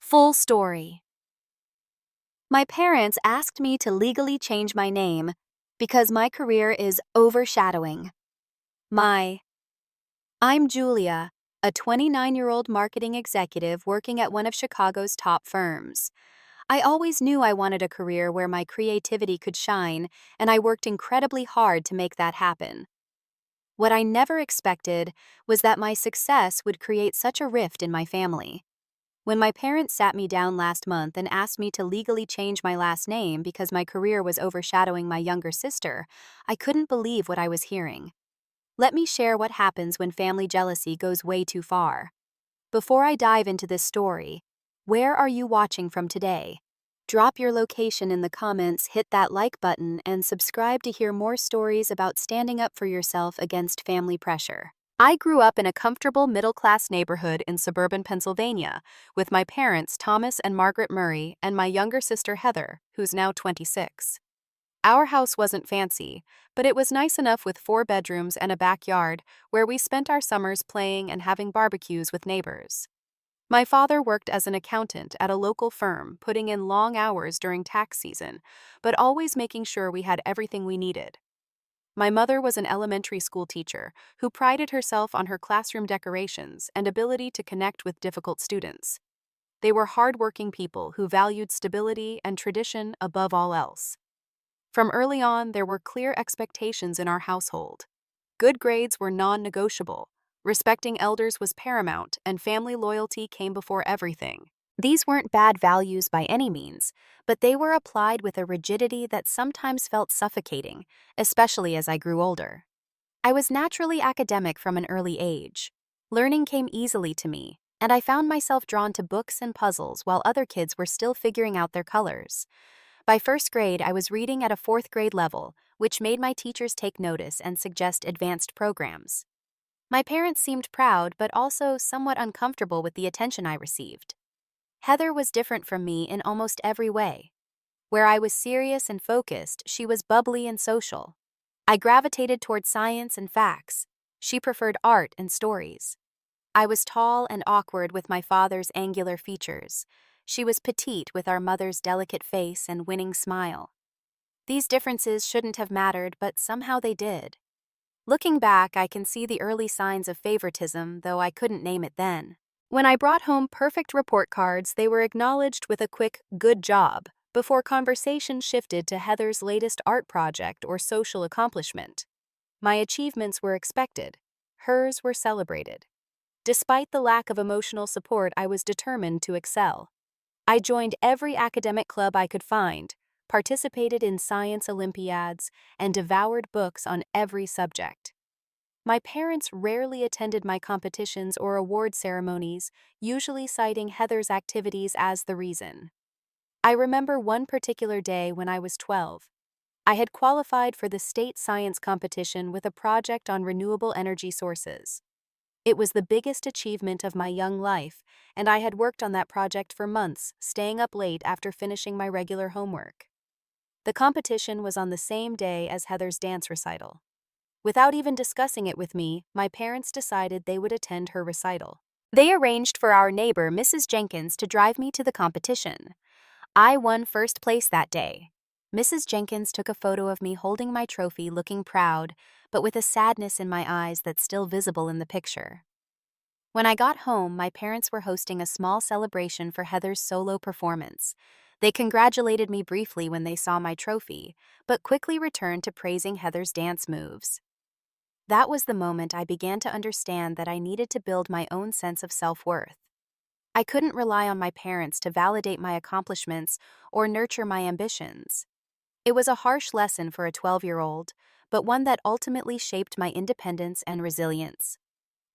Full story. My parents asked me to legally change my name because my career is overshadowing. My. I'm Julia, a 29-year-old marketing executive working at one of Chicago's top firms. I always knew I wanted a career where my creativity could shine, and I worked incredibly hard to make that happen. What I never expected was that my success would create such a rift in my family. When my parents sat me down last month and asked me to legally change my last name because my career was overshadowing my younger sister, I couldn't believe what I was hearing. Let me share what happens when family jealousy goes way too far. Before I dive into this story, where are you watching from today? Drop your location in the comments, hit that like button, and subscribe to hear more stories about standing up for yourself against family pressure. I grew up in a comfortable middle-class neighborhood in suburban Pennsylvania with my parents Thomas and Margaret Murray and my younger sister Heather, who's now 26. Our house wasn't fancy, but it was nice enough with 4 bedrooms and a backyard where we spent our summers playing and having barbecues with neighbors. My father worked as an accountant at a local firm, putting in long hours during tax season, but always making sure we had everything we needed. My mother was an elementary school teacher who prided herself on her classroom decorations and ability to connect with difficult students. They were hardworking people who valued stability and tradition above all else. From early on, there were clear expectations in our household. Good grades were non-negotiable, respecting elders was paramount, and family loyalty came before everything. These weren't bad values by any means, but they were applied with a rigidity that sometimes felt suffocating, especially as I grew older. I was naturally academic from an early age. Learning came easily to me, and I found myself drawn to books and puzzles while other kids were still figuring out their colors. By first grade, I was reading at a 4th grade level, which made my teachers take notice and suggest advanced programs. My parents seemed proud but also somewhat uncomfortable with the attention I received. Heather was different from me in almost every way. Where I was serious and focused, she was bubbly and social. I gravitated toward science and facts. She preferred art and stories. I was tall and awkward with my father's angular features. She was petite with our mother's delicate face and winning smile. These differences shouldn't have mattered, but somehow they did. Looking back, I can see the early signs of favoritism, though I couldn't name it then. When I brought home perfect report cards, they were acknowledged with a quick, "good job," before conversation shifted to Heather's latest art project or social accomplishment. My achievements were expected. Hers were celebrated. Despite the lack of emotional support, I was determined to excel. I joined every academic club I could find, participated in science Olympiads, and devoured books on every subject. My parents rarely attended my competitions or award ceremonies, usually citing Heather's activities as the reason. I remember one particular day when I was 12. I had qualified for the state science competition with a project on renewable energy sources. It was the biggest achievement of my young life, and I had worked on that project for months, staying up late after finishing my regular homework. The competition was on the same day as Heather's dance recital. Without even discussing it with me, my parents decided they would attend her recital. They arranged for our neighbor, Mrs. Jenkins, to drive me to the competition. I won first place that day. Mrs. Jenkins took a photo of me holding my trophy, looking proud, but with a sadness in my eyes that's still visible in the picture. When I got home, my parents were hosting a small celebration for Heather's solo performance. They congratulated me briefly when they saw my trophy, but quickly returned to praising Heather's dance moves. That was the moment I began to understand that I needed to build my own sense of self-worth. I couldn't rely on my parents to validate my accomplishments or nurture my ambitions. It was a harsh lesson for a 12-year-old, but one that ultimately shaped my independence and resilience.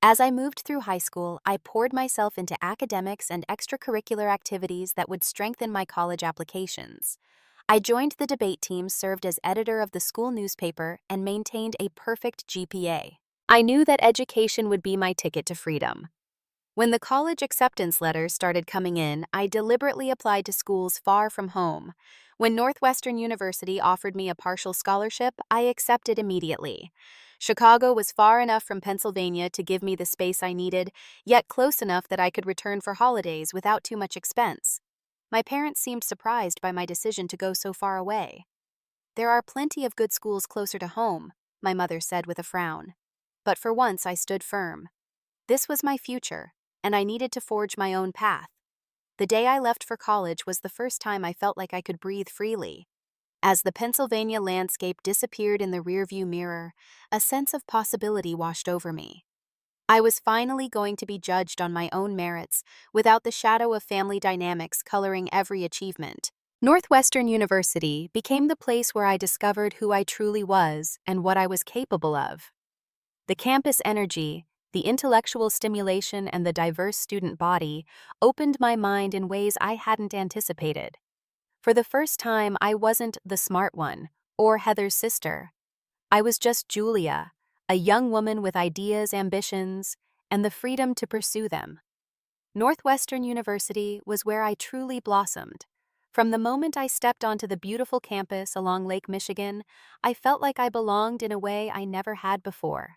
As I moved through high school, I poured myself into academics and extracurricular activities that would strengthen my college applications. I joined the debate team, served as editor of the school newspaper, and maintained a perfect GPA. I knew that education would be my ticket to freedom. When the college acceptance letters started coming in, I deliberately applied to schools far from home. When Northwestern University offered me a partial scholarship, I accepted immediately. Chicago was far enough from Pennsylvania to give me the space I needed, yet close enough that I could return for holidays without too much expense. My parents seemed surprised by my decision to go so far away. "There are plenty of good schools closer to home," my mother said with a frown. But for once I stood firm. This was my future, and I needed to forge my own path. The day I left for college was the first time I felt like I could breathe freely. As the Pennsylvania landscape disappeared in the rearview mirror, a sense of possibility washed over me. I was finally going to be judged on my own merits, without the shadow of family dynamics coloring every achievement. Northwestern University became the place where I discovered who I truly was and what I was capable of. The campus energy, the intellectual stimulation, and the diverse student body opened my mind in ways I hadn't anticipated. For the first time, I wasn't the smart one, or Heather's sister. I was just Julia, a young woman with ideas, ambitions, and the freedom to pursue them. Northwestern University was where I truly blossomed. From the moment I stepped onto the beautiful campus along Lake Michigan, I felt like I belonged in a way I never had before.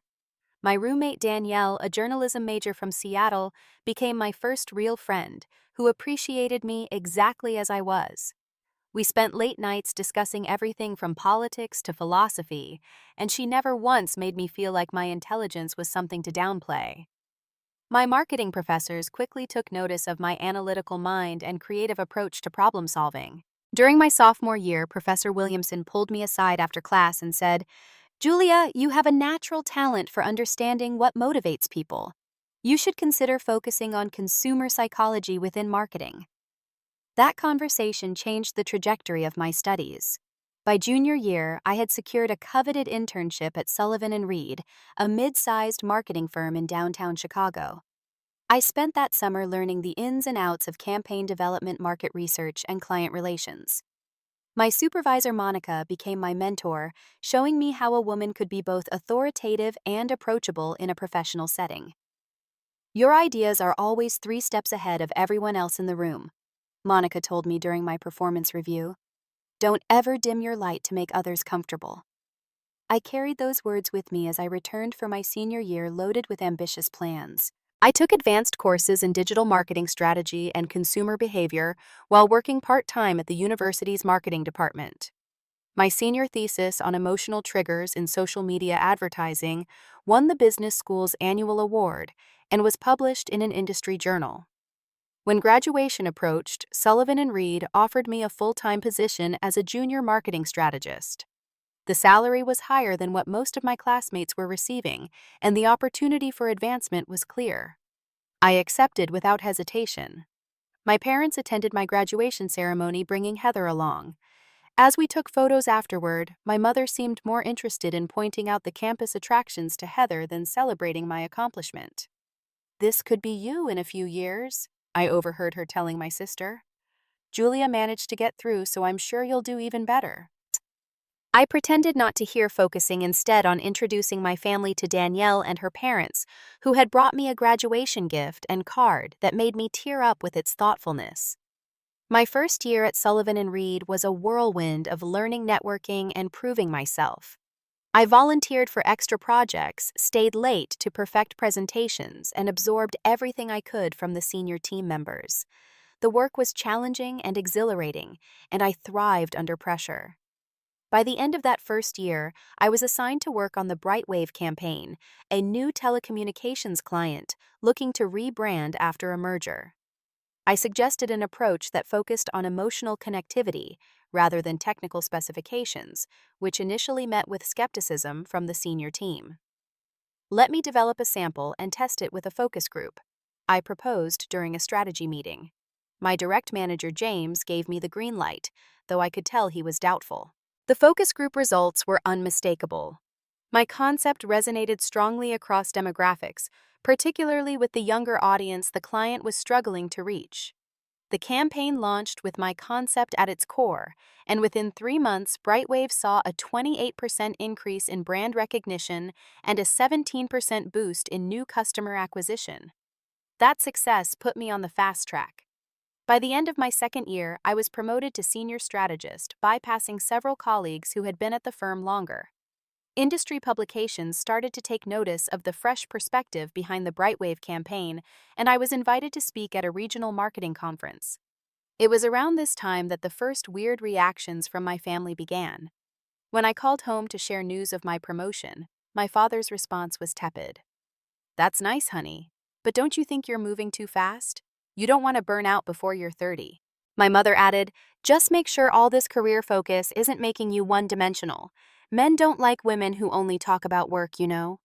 My roommate Danielle, a journalism major from Seattle, became my first real friend, who appreciated me exactly as I was. We spent late nights discussing everything from politics to philosophy, and she never once made me feel like my intelligence was something to downplay. My marketing professors quickly took notice of my analytical mind and creative approach to problem solving. During my sophomore year, Professor Williamson pulled me aside after class and said, "Julia, you have a natural talent for understanding what motivates people. You should consider focusing on consumer psychology within marketing." That conversation changed the trajectory of my studies. By junior year, I had secured a coveted internship at Sullivan & Reed, a mid-sized marketing firm in downtown Chicago. I spent that summer learning the ins and outs of campaign development, market research, and client relations. My supervisor, Monica, became my mentor, showing me how a woman could be both authoritative and approachable in a professional setting. "Your ideas are always 3 steps ahead of everyone else in the room," Monica told me during my performance review. "Don't ever dim your light to make others comfortable." I carried those words with me as I returned for my senior year loaded with ambitious plans. I took advanced courses in digital marketing strategy and consumer behavior while working part-time at the university's marketing department. My senior thesis on emotional triggers in social media advertising won the business school's annual award and was published in an industry journal. When graduation approached, Sullivan & Reed offered me a full-time position as a junior marketing strategist. The salary was higher than what most of my classmates were receiving, and the opportunity for advancement was clear. I accepted without hesitation. My parents attended my graduation ceremony, bringing Heather along. As we took photos afterward, my mother seemed more interested in pointing out the campus attractions to Heather than celebrating my accomplishment. "This could be you in a few years," I overheard her telling my sister. "Julia managed to get through, so I'm sure you'll do even better." I pretended not to hear, focusing instead on introducing my family to Danielle and her parents, who had brought me a graduation gift and card that made me tear up with its thoughtfulness. My first year at Sullivan & Reed was a whirlwind of learning, networking, and proving myself. I volunteered for extra projects, stayed late to perfect presentations, and absorbed everything I could from the senior team members. The work was challenging and exhilarating, and I thrived under pressure. By the end of that first year, I was assigned to work on the Brightwave campaign, a new telecommunications client looking to rebrand after a merger. I suggested an approach that focused on emotional connectivity rather than technical specifications, which initially met with skepticism from the senior team. "Let me develop a sample and test it with a focus group," I proposed during a strategy meeting. My direct manager, James, gave me the green light, though I could tell he was doubtful. The focus group results were unmistakable. My concept resonated strongly across demographics, particularly with the younger audience the client was struggling to reach. The campaign launched with my concept at its core, and within 3 months, Brightwave saw a 28% increase in brand recognition and a 17% boost in new customer acquisition. That success put me on the fast track. By the end of my second year, I was promoted to senior strategist, bypassing several colleagues who had been at the firm longer. Industry publications started to take notice of the fresh perspective behind the Brightwave campaign, and I was invited to speak at a regional marketing conference. It was around this time that the first weird reactions from my family began. When I called home to share news of my promotion, my father's response was tepid. "That's nice, honey. But don't you think you're moving too fast? You don't want to burn out before you're 30. My mother added, "Just make sure all this career focus isn't making you one-dimensional. Men don't like women who only talk about work, you know."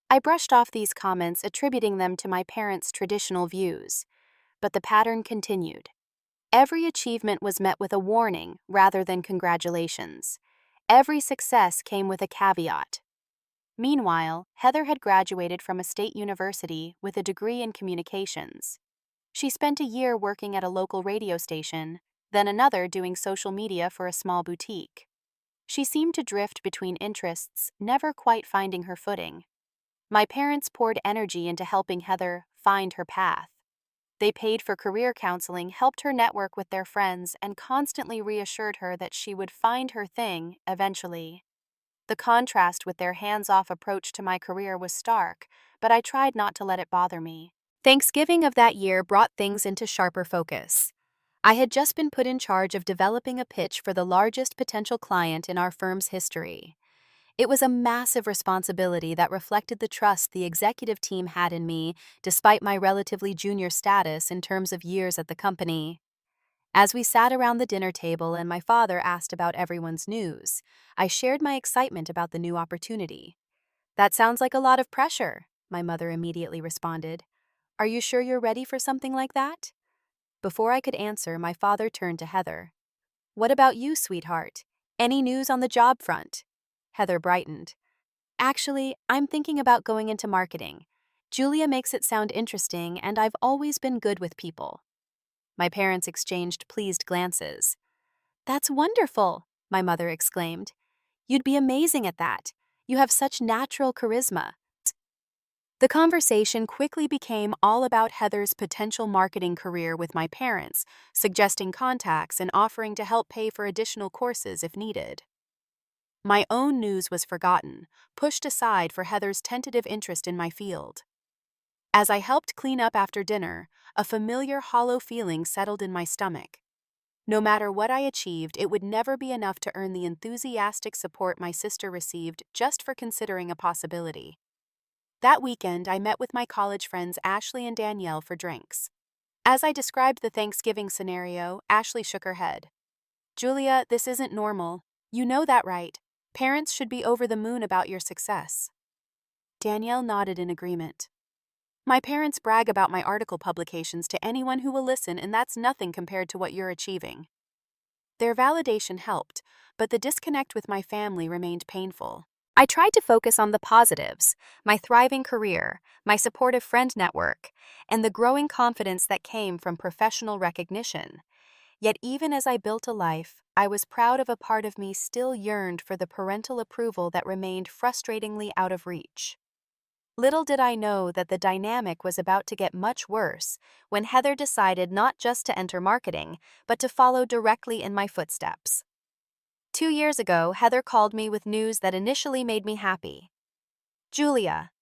I brushed off these comments, attributing them to my parents' traditional views. But the pattern continued. Every achievement was met with a warning rather than congratulations. Every success came with a caveat. Meanwhile, Heather had graduated from a state university with a degree in communications. She spent a year working at a local radio station, then another doing social media for a small boutique. She seemed to drift between interests, never quite finding her footing. My parents poured energy into helping Heather find her path. They paid for career counseling, helped her network with their friends, and constantly reassured her that she would find her thing eventually. The contrast with their hands-off approach to my career was stark, but I tried not to let it bother me. Thanksgiving of that year brought things into sharper focus. I had just been put in charge of developing a pitch for the largest potential client in our firm's history. It was a massive responsibility that reflected the trust the executive team had in me, despite my relatively junior status in terms of years at the company. As we sat around the dinner table and my father asked about everyone's news, I shared my excitement about the new opportunity. "That sounds like a lot of pressure," my mother immediately responded. "Are you sure you're ready for something like that?" Before I could answer, my father turned to Heather. "What about you, sweetheart? Any news on the job front?" Heather brightened. "Actually, I'm thinking about going into marketing. Julia makes it sound interesting, and I've always been good with people." My parents exchanged pleased glances. "That's wonderful," my mother exclaimed. "You'd be amazing at that. You have such natural charisma." The conversation quickly became all about Heather's potential marketing career with my parents, suggesting contacts and offering to help pay for additional courses if needed. My own news was forgotten, pushed aside for Heather's tentative interest in my field. As I helped clean up after dinner, a familiar hollow feeling settled in my stomach. No matter what I achieved, it would never be enough to earn the enthusiastic support my sister received just for considering a possibility. That weekend, I met with my college friends Ashley and Danielle for drinks. As I described the Thanksgiving scenario, Ashley shook her head. "Julia, this isn't normal. You know that, right? Parents should be over the moon about your success." Danielle nodded in agreement. "My parents brag about my article publications to anyone who will listen, and that's nothing compared to what you're achieving." Their validation helped, but the disconnect with my family remained painful. I tried to focus on the positives, my thriving career, my supportive friend network, and the growing confidence that came from professional recognition. Yet even as I built a life, I was proud of a part of me still yearned for the parental approval that remained frustratingly out of reach. Little did I know that the dynamic was about to get much worse when Heather decided not just to enter marketing, but to follow directly in my footsteps. 2 years ago, Heather called me with news that initially made me happy. "Julia,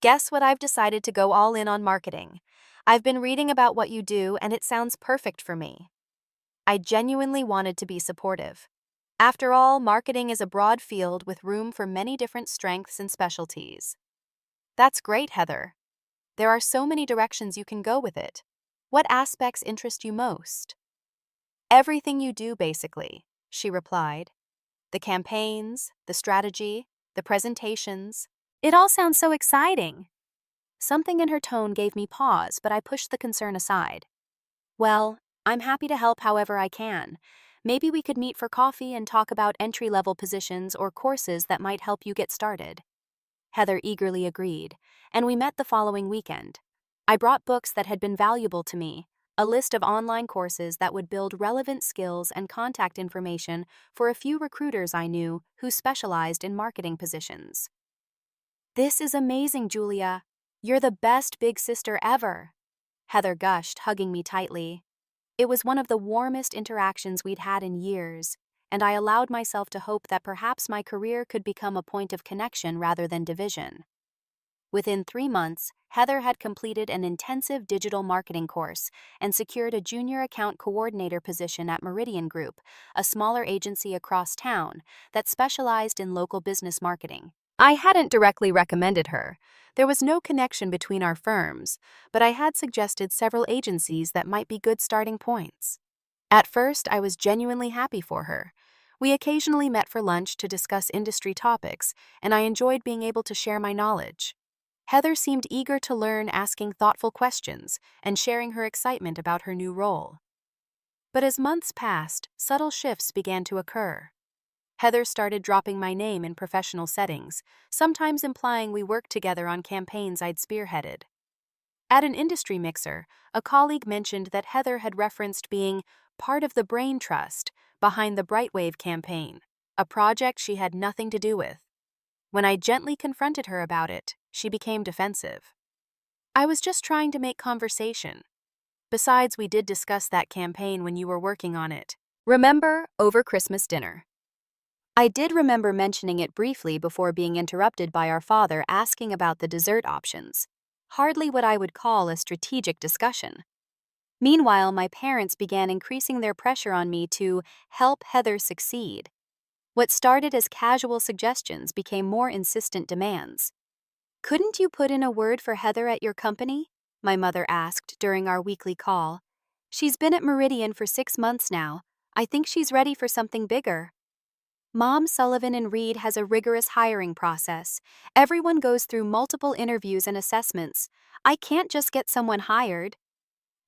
guess what? I've decided to go all in on marketing. I've been reading about what you do, and it sounds perfect for me." I genuinely wanted to be supportive. After all, marketing is a broad field with room for many different strengths and specialties. "That's great, Heather. There are so many directions you can go with it. What aspects interest you most?" "Everything you do, basically," she replied. "The campaigns, the strategy, the presentations. It all sounds so exciting." Something in her tone gave me pause, but I pushed the concern aside. "Well, I'm happy to help however I can. Maybe we could meet for coffee and talk about entry-level positions or courses that might help you get started." Heather eagerly agreed, and we met the following weekend. I brought books that had been valuable to me, a list of online courses that would build relevant skills and contact information for a few recruiters I knew who specialized in marketing positions. "This is amazing, Julia. You're the best big sister ever," Heather gushed, hugging me tightly. It was one of the warmest interactions we'd had in years, and I allowed myself to hope that perhaps my career could become a point of connection rather than division. Within 3 months, Heather had completed an intensive digital marketing course and secured a junior account coordinator position at Meridian Group, a smaller agency across town that specialized in local business marketing. I hadn't directly recommended her. There was no connection between our firms, but I had suggested several agencies that might be good starting points. At first, I was genuinely happy for her. We occasionally met for lunch to discuss industry topics, and I enjoyed being able to share my knowledge. Heather seemed eager to learn, asking thoughtful questions and sharing her excitement about her new role. But as months passed, subtle shifts began to occur. Heather started dropping my name in professional settings, sometimes implying we worked together on campaigns I'd spearheaded. At an industry mixer, a colleague mentioned that Heather had referenced being part of the brain trust behind the Brightwave campaign, a project she had nothing to do with. When I gently confronted her about it, she became defensive. I was just trying to make conversation. Besides, we did discuss that campaign when you were working on it. Remember, over Christmas dinner. I did remember mentioning it briefly before being interrupted by our father asking about the dessert options. Hardly what I would call a strategic discussion. Meanwhile, my parents began increasing their pressure on me to help Heather succeed. What started as casual suggestions became more insistent demands. "Couldn't you put in a word for Heather at your company?" my mother asked during our weekly call. "She's been at Meridian for 6 months now. I think she's ready for something bigger." Mom Sullivan and Reed has a rigorous hiring process. Everyone goes through multiple interviews and assessments. I can't just get someone hired.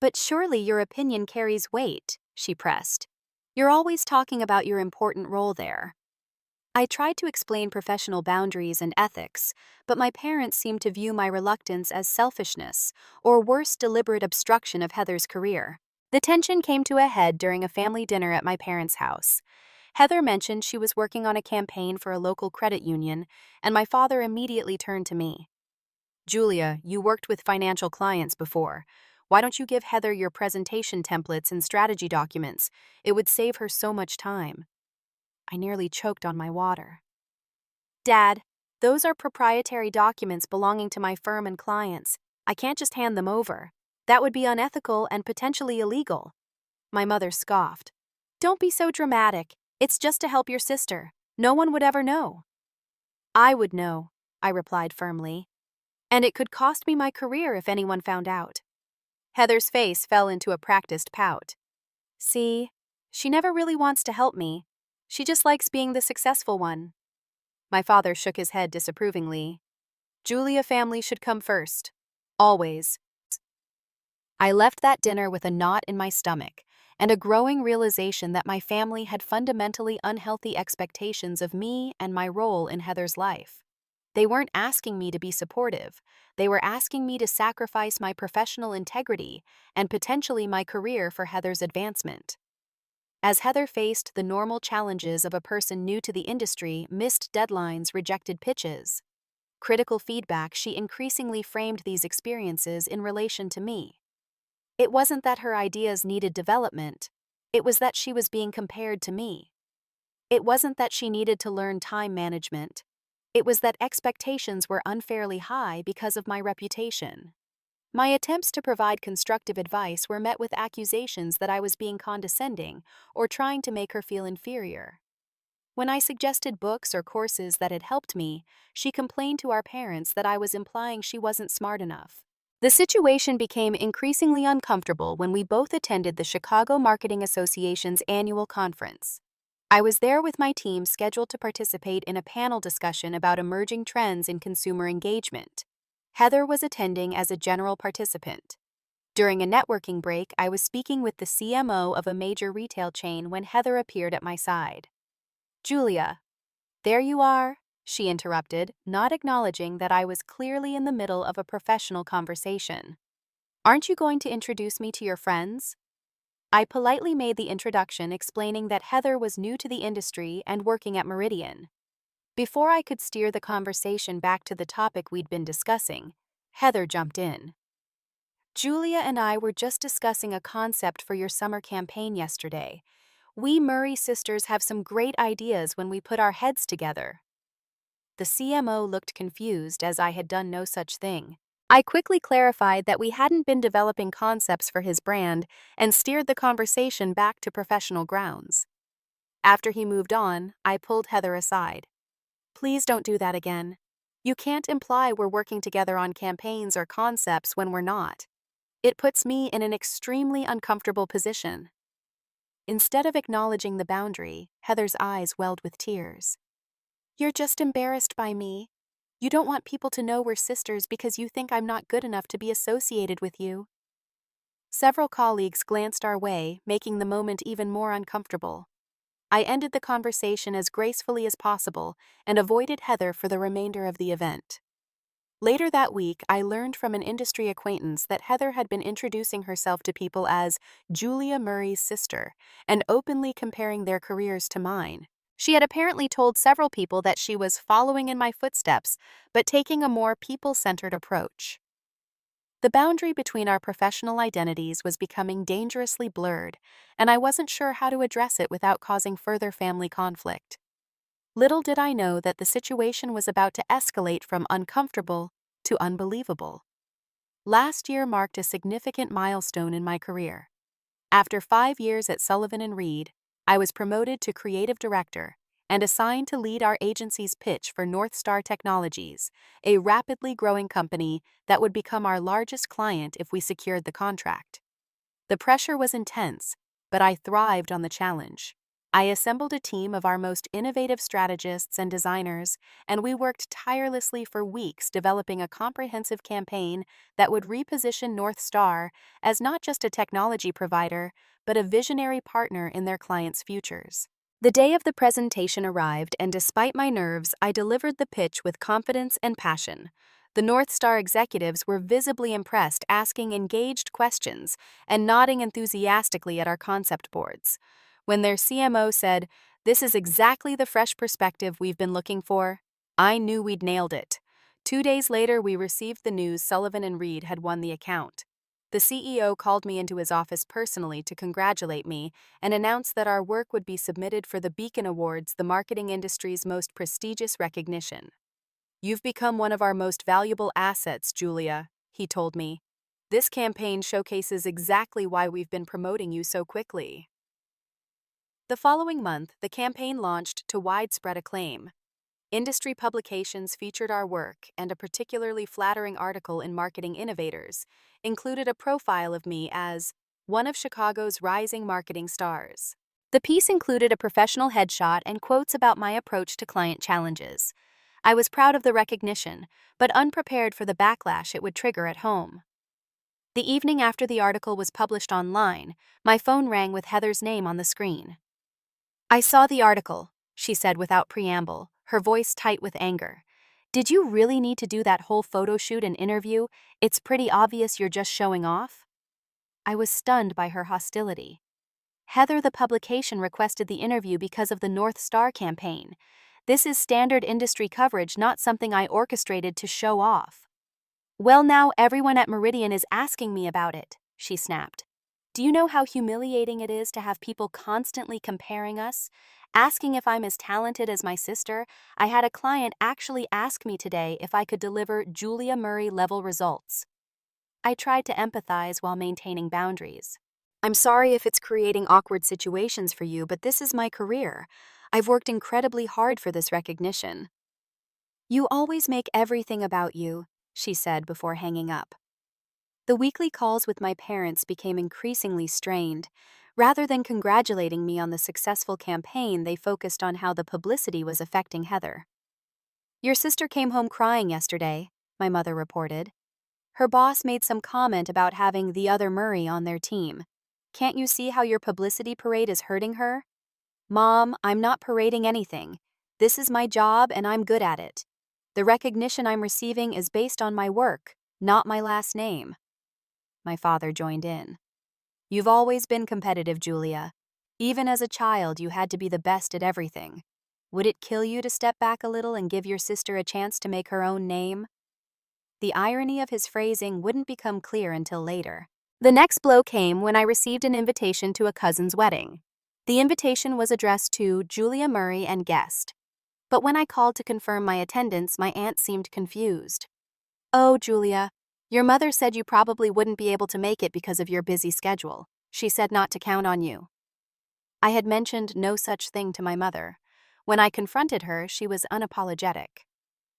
"But surely your opinion carries weight," she pressed. "You're always talking about your important role there." I tried to explain professional boundaries and ethics, but my parents seemed to view my reluctance as selfishness, or worse, deliberate obstruction of Heather's career. The tension came to a head during a family dinner at my parents' house. Heather mentioned she was working on a campaign for a local credit union, and my father immediately turned to me. "Julia, you worked with financial clients before. Why don't you give Heather your presentation templates and strategy documents? It would save her so much time." I nearly choked on my water. "Dad, those are proprietary documents belonging to my firm and clients. I can't just hand them over. That would be unethical and potentially illegal." My mother scoffed. "Don't be so dramatic. It's just to help your sister. No one would ever know." "I would know," I replied firmly. "And it could cost me my career if anyone found out." Heather's face fell into a practiced pout. "See, she never really wants to help me. She just likes being the successful one." My father shook his head disapprovingly. "Julia family should come first. Always." I left that dinner with a knot in my stomach and a growing realization that my family had fundamentally unhealthy expectations of me and my role in Heather's life. They weren't asking me to be supportive. They were asking me to sacrifice my professional integrity and potentially my career for Heather's advancement. As Heather faced the normal challenges of a person new to the industry, missed deadlines, rejected pitches, critical feedback, she increasingly framed these experiences in relation to me. It wasn't that her ideas needed development. It was that she was being compared to me. It wasn't that she needed to learn time management. It was that expectations were unfairly high because of my reputation. My attempts to provide constructive advice were met with accusations that I was being condescending or trying to make her feel inferior. When I suggested books or courses that had helped me, she complained to our parents that I was implying she wasn't smart enough. The situation became increasingly uncomfortable when we both attended the Chicago Marketing Association's annual conference. I was there with my team scheduled to participate in a panel discussion about emerging trends in consumer engagement. Heather was attending as a general participant. During a networking break, I was speaking with the CMO of a major retail chain when Heather appeared at my side. "Julia." "There you are," she interrupted, not acknowledging that I was clearly in the middle of a professional conversation. "Aren't you going to introduce me to your friends?" I politely made the introduction, explaining that Heather was new to the industry and working at Meridian. Before I could steer the conversation back to the topic we'd been discussing, Heather jumped in. "Julia and I were just discussing a concept for your summer campaign yesterday. We Murray sisters have some great ideas when we put our heads together. The CMO looked confused as I had done no such thing. I quickly clarified that we hadn't been developing concepts for his brand and steered the conversation back to professional grounds. After he moved on, I pulled Heather aside. Please don't do that again. You can't imply we're working together on campaigns or concepts when we're not. It puts me in an extremely uncomfortable position. Instead of acknowledging the boundary, Heather's eyes welled with tears. You're just embarrassed by me. You don't want people to know we're sisters because you think I'm not good enough to be associated with you. Several colleagues glanced our way, making the moment even more uncomfortable. I ended the conversation as gracefully as possible and avoided Heather for the remainder of the event. Later that week, I learned from an industry acquaintance that Heather had been introducing herself to people as Julia Murray's sister and openly comparing their careers to mine. She had apparently told several people that she was following in my footsteps, but taking a more people-centered approach. The boundary between our professional identities was becoming dangerously blurred, and I wasn't sure how to address it without causing further family conflict. Little did I know that the situation was about to escalate from uncomfortable to unbelievable. Last year marked a significant milestone in my career. After 5 years at Sullivan & Reed, I was promoted to creative director and assigned to lead our agency's pitch for North Star Technologies, a rapidly growing company that would become our largest client if we secured the contract. The pressure was intense, but I thrived on the challenge. I assembled a team of our most innovative strategists and designers, and we worked tirelessly for weeks developing a comprehensive campaign that would reposition North Star as not just a technology provider, but a visionary partner in their clients' futures. The day of the presentation arrived, and despite my nerves, I delivered the pitch with confidence and passion. The North Star executives were visibly impressed, asking engaged questions and nodding enthusiastically at our concept boards. When their CMO said, "This is exactly the fresh perspective we've been looking for," I knew we'd nailed it. 2 days later, we received the news Sullivan & Reed had won the account. The CEO called me into his office personally to congratulate me and announce that our work would be submitted for the Beacon Awards, the marketing industry's most prestigious recognition. "You've become one of our most valuable assets, Julia," he told me. "This campaign showcases exactly why we've been promoting you so quickly." The following month, the campaign launched to widespread acclaim. Industry publications featured our work, and a particularly flattering article in Marketing Innovators included a profile of me as one of Chicago's rising marketing stars. The piece included a professional headshot and quotes about my approach to client challenges. I was proud of the recognition, but unprepared for the backlash it would trigger at home. The evening after the article was published online, my phone rang with Heather's name on the screen. "I saw the article," she said without preamble, her voice tight with anger. "Did you really need to do that whole photo shoot and interview? It's pretty obvious you're just showing off." I was stunned by her hostility. "Heather, the publication requested the interview because of the North Star campaign. This is standard industry coverage, not something I orchestrated to show off." "Well, now everyone at Meridian is asking me about it," she snapped. "Do you know how humiliating it is to have people constantly comparing us, asking if I'm as talented as my sister? I had a client actually ask me today if I could deliver Julia Murray-level results." I tried to empathize while maintaining boundaries. "I'm sorry if it's creating awkward situations for you, but this is my career. I've worked incredibly hard for this recognition." "You always make everything about you," she said before hanging up. The weekly calls with my parents became increasingly strained. Rather than congratulating me on the successful campaign, they focused on how the publicity was affecting Heather. "Your sister came home crying yesterday," my mother reported. "Her boss made some comment about having the other Murray on their team. Can't you see how your publicity parade is hurting her?" "Mom, I'm not parading anything. This is my job and I'm good at it. The recognition I'm receiving is based on my work, not my last name." My father joined in. "You've always been competitive, Julia. Even as a child, you had to be the best at everything. Would it kill you to step back a little and give your sister a chance to make her own name?" The irony of his phrasing wouldn't become clear until later. The next blow came when I received an invitation to a cousin's wedding. The invitation was addressed to Julia Murray and guest, but when I called to confirm my attendance, my aunt seemed confused. "Oh, Julia, your mother said you probably wouldn't be able to make it because of your busy schedule. She said not to count on you." I had mentioned no such thing to my mother. When I confronted her, she was unapologetic.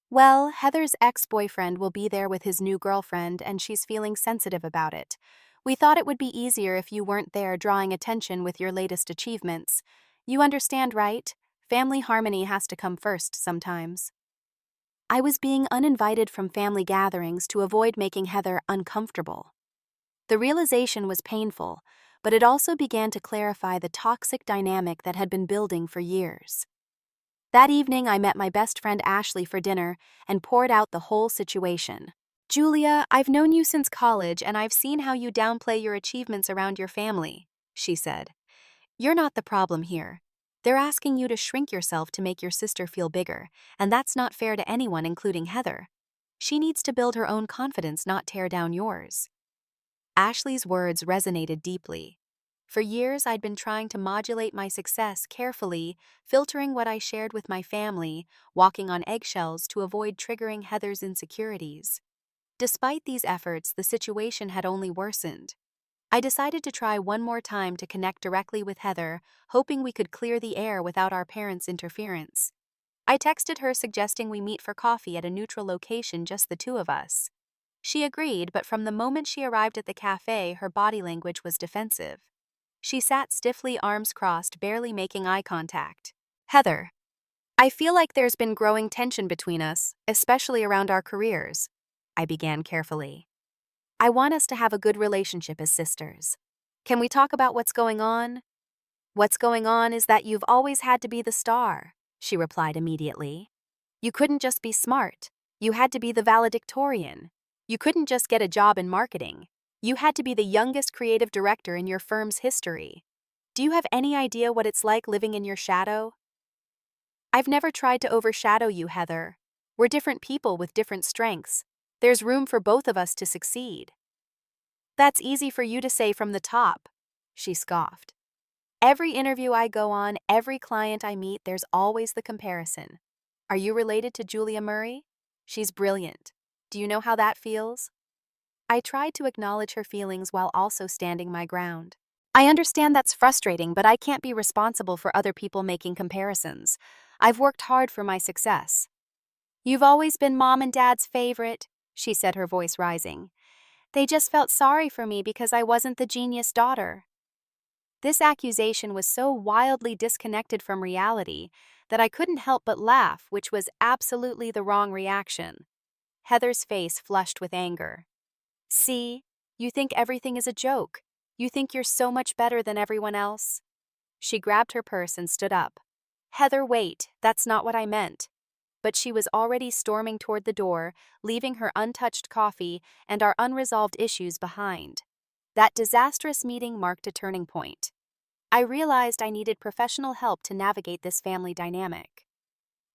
"Well, Heather's ex-boyfriend will be there with his new girlfriend, and she's feeling sensitive about it. We thought it would be easier if you weren't there drawing attention with your latest achievements. You understand, right? Family harmony has to come first sometimes." I was being uninvited from family gatherings to avoid making Heather uncomfortable. The realization was painful, but it also began to clarify the toxic dynamic that had been building for years. That evening, I met my best friend Ashley for dinner and poured out the whole situation. "Julia, I've known you since college and I've seen how you downplay your achievements around your family," she said. "You're not the problem here. They're asking you to shrink yourself to make your sister feel bigger, and that's not fair to anyone, including Heather. She needs to build her own confidence, not tear down yours." Ashley's words resonated deeply. For years, I'd been trying to modulate my success carefully, filtering what I shared with my family, walking on eggshells to avoid triggering Heather's insecurities. Despite these efforts, the situation had only worsened. I decided to try one more time to connect directly with Heather, hoping we could clear the air without our parents' interference. I texted her suggesting we meet for coffee at a neutral location, just the two of us. She agreed, but from the moment she arrived at the cafe, her body language was defensive. She sat stiffly, arms crossed, barely making eye contact. "Heather, I feel like there's been growing tension between us, especially around our careers," I began carefully. "I want us to have a good relationship as sisters. Can we talk about what's going on?" "What's going on is that you've always had to be the star," she replied immediately. "You couldn't just be smart. You had to be the valedictorian. You couldn't just get a job in marketing. You had to be the youngest creative director in your firm's history. Do you have any idea what it's like living in your shadow?" "I've never tried to overshadow you, Heather. We're different people with different strengths. There's room for both of us to succeed." "That's easy for you to say from the top," she scoffed. "Every interview I go on, every client I meet, there's always the comparison. Are you related to Julia Murray? She's brilliant. Do you know how that feels?" I tried to acknowledge her feelings while also standing my ground. "I understand that's frustrating, but I can't be responsible for other people making comparisons. I've worked hard for my success." "You've always been Mom and Dad's favorite," she said, her voice rising. "They just felt sorry for me because I wasn't the genius daughter." This accusation was so wildly disconnected from reality that I couldn't help but laugh, which was absolutely the wrong reaction. Heather's face flushed with anger. "See, you think everything is a joke. You think you're so much better than everyone else." She grabbed her purse and stood up. "Heather, wait, that's not what I meant." But she was already storming toward the door, leaving her untouched coffee and our unresolved issues behind. That disastrous meeting marked a turning point. I realized I needed professional help to navigate this family dynamic.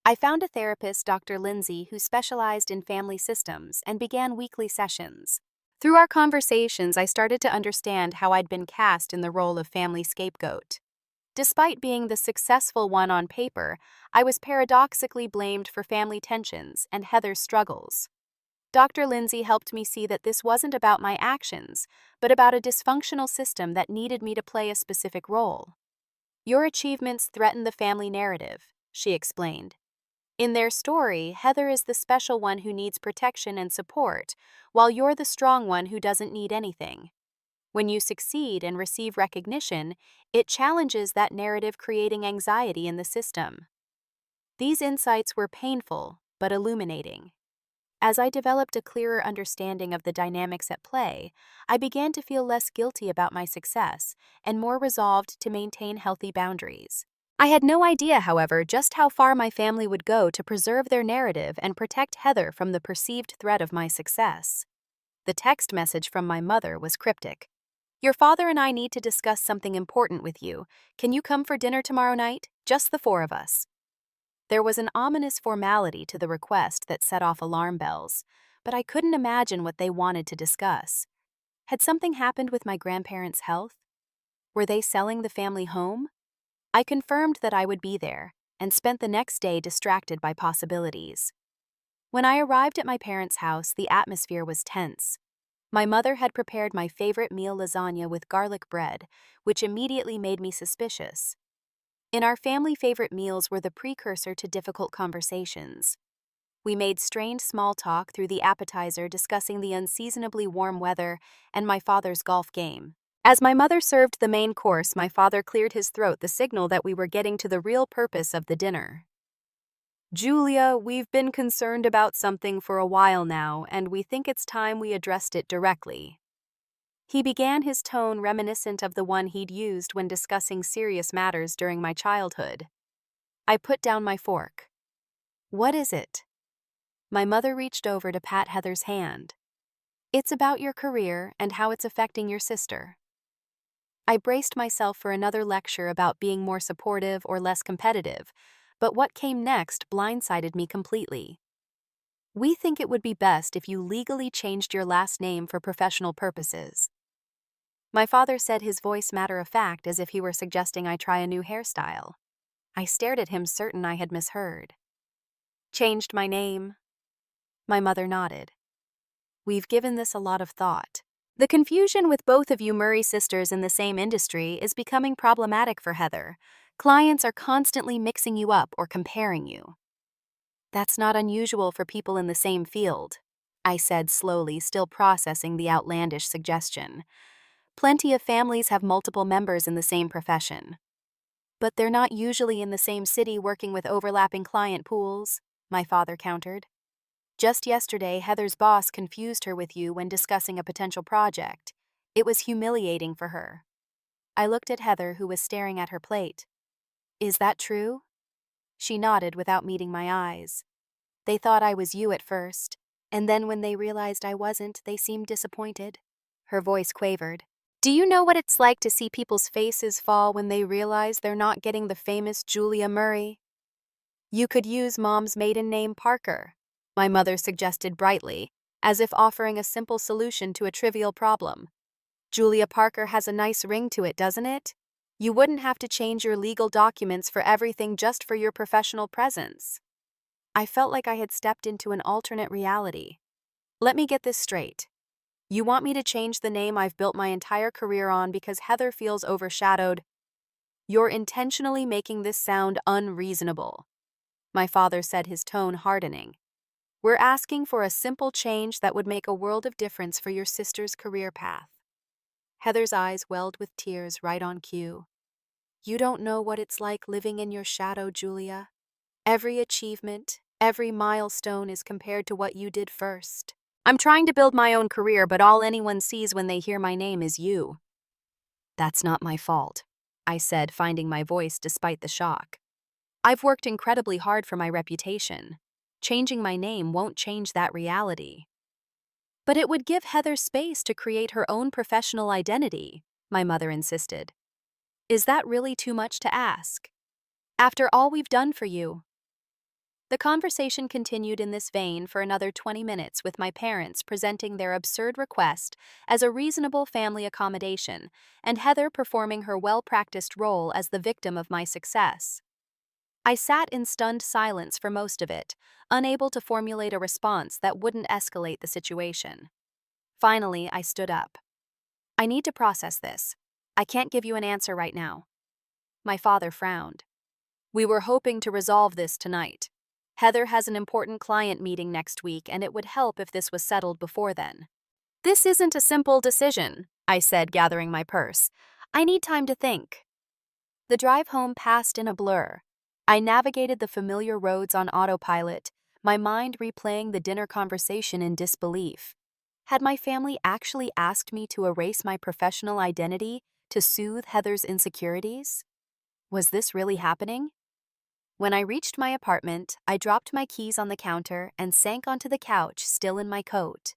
I found a therapist, Dr. Lindsay, who specialized in family systems, and began weekly sessions. Through our conversations, I started to understand how I'd been cast in the role of family scapegoat. Despite being the successful one on paper, I was paradoxically blamed for family tensions and Heather's struggles. Dr. Lindsay helped me see that this wasn't about my actions, but about a dysfunctional system that needed me to play a specific role. "Your achievements threaten the family narrative," she explained. "In their story, Heather is the special one who needs protection and support, while you're the strong one who doesn't need anything. When you succeed and receive recognition, it challenges that narrative, creating anxiety in the system." These insights were painful, but illuminating. As I developed a clearer understanding of the dynamics at play, I began to feel less guilty about my success and more resolved to maintain healthy boundaries. I had no idea, however, just how far my family would go to preserve their narrative and protect Heather from the perceived threat of my success. The text message from my mother was cryptic. "Your father and I need to discuss something important with you. Can you come for dinner tomorrow night? Just the four of us." There was an ominous formality to the request that set off alarm bells, but I couldn't imagine what they wanted to discuss. Had something happened with my grandparents' health? Were they selling the family home? I confirmed that I would be there and spent the next day distracted by possibilities. When I arrived at my parents' house, the atmosphere was tense. My mother had prepared my favorite meal, lasagna with garlic bread, which immediately made me suspicious. In our family, favorite meals were the precursor to difficult conversations. We made strained small talk through the appetizer, discussing the unseasonably warm weather and my father's golf game. As my mother served the main course, my father cleared his throat, the signal that we were getting to the real purpose of the dinner. "Julia, we've been concerned about something for a while now, and we think it's time we addressed it directly." He began, his tone reminiscent of the one he'd used when discussing serious matters during my childhood. I put down my fork. "What is it?" My mother reached over to pat Heather's hand. "It's about your career and how it's affecting your sister." I braced myself for another lecture about being more supportive or less competitive, but what came next blindsided me completely. "We think it would be best if you legally changed your last name for professional purposes." My father said, his voice matter-of-fact, as if he were suggesting I try a new hairstyle. I stared at him, certain I had misheard. "Changed my name?" My mother nodded. "We've given this a lot of thought. The confusion with both of you Murray sisters in the same industry is becoming problematic for Heather. Clients are constantly mixing you up or comparing you." "That's not unusual for people in the same field," I said slowly, still processing the outlandish suggestion. "Plenty of families have multiple members in the same profession. But they're not usually in the same city working with overlapping client pools," my father countered. "Just yesterday, Heather's boss confused her with you when discussing a potential project. It was humiliating for her." I looked at Heather, who was staring at her plate. "Is that true?" She nodded without meeting my eyes. "They thought I was you at first, and then when they realized I wasn't, they seemed disappointed." Her voice quavered. "Do you know what it's like to see people's faces fall when they realize they're not getting the famous Julia Murray?" "You could use Mom's maiden name, Parker," my mother suggested brightly, as if offering a simple solution to a trivial problem. "Julia Parker has a nice ring to it, doesn't it? You wouldn't have to change your legal documents for everything just for your professional presence." I felt like I had stepped into an alternate reality. "Let me get this straight. You want me to change the name I've built my entire career on because Heather feels overshadowed? You're intentionally making this sound unreasonable," my father said, his tone hardening. "We're asking for a simple change that would make a world of difference for your sister's career path." Heather's eyes welled with tears right on cue. "You don't know what it's like living in your shadow, Julia. Every achievement, every milestone is compared to what you did first. I'm trying to build my own career, but all anyone sees when they hear my name is you." "That's not my fault," I said, finding my voice despite the shock. "I've worked incredibly hard for my reputation. Changing my name won't change that reality." "But it would give Heather space to create her own professional identity," my mother insisted. "Is that really too much to ask? After all we've done for you?" The conversation continued in this vein for another 20 minutes, with my parents presenting their absurd request as a reasonable family accommodation, and Heather performing her well-practiced role as the victim of my success. I sat in stunned silence for most of it, unable to formulate a response that wouldn't escalate the situation. Finally, I stood up. "I need to process this. I can't give you an answer right now." My father frowned. "We were hoping to resolve this tonight. Heather has an important client meeting next week, and it would help if this was settled before then." "This isn't a simple decision," I said, gathering my purse. "I need time to think." The drive home passed in a blur. I navigated the familiar roads on autopilot, my mind replaying the dinner conversation in disbelief. Had my family actually asked me to erase my professional identity to soothe Heather's insecurities? Was this really happening? When I reached my apartment, I dropped my keys on the counter and sank onto the couch, still in my coat.